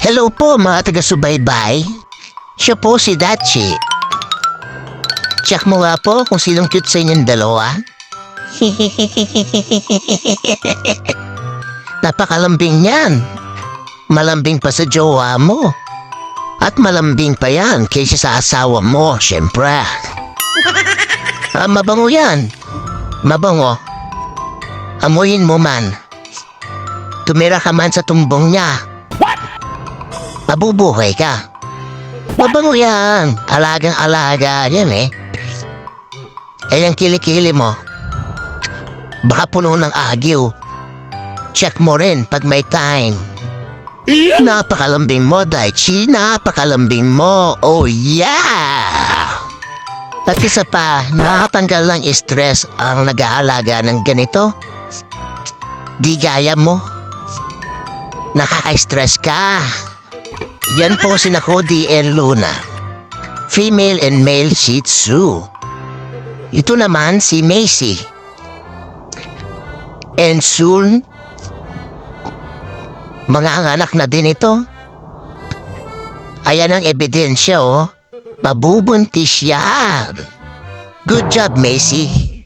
Hello po mga taga-subaybay. Siya po si Dachi. Check mo nga po kung sinong cute sa inyong dalawa. Napakalambing yan. Malambing pa sa jowa mo. At malambing pa yan kaysa sa asawa mo, syempre. Mabango yan. Mabango. Amuyin mo man. Tumira ka man sa tumbong niya. Mabubuhay ka. Mabango yan. Alagang-alaga yan eh. Yung kilikili mo. Baka puno ng agiw. Check mo rin pag may time. Napakalambing mo, Daichi. Napakalambing mo. Oh yeah! At isa pa, nakakatanggal ng stress ang nag-aalaga ng ganito. Di gaya mo. Nakaka-stress ka. Yan po si Cody and Luna. Female and male Shih Tzu. Ito naman si Macy. And soon, mga anak na din ito. Ayan ang ebidensya, oh. Mabubuntis yan. Good job, Macy.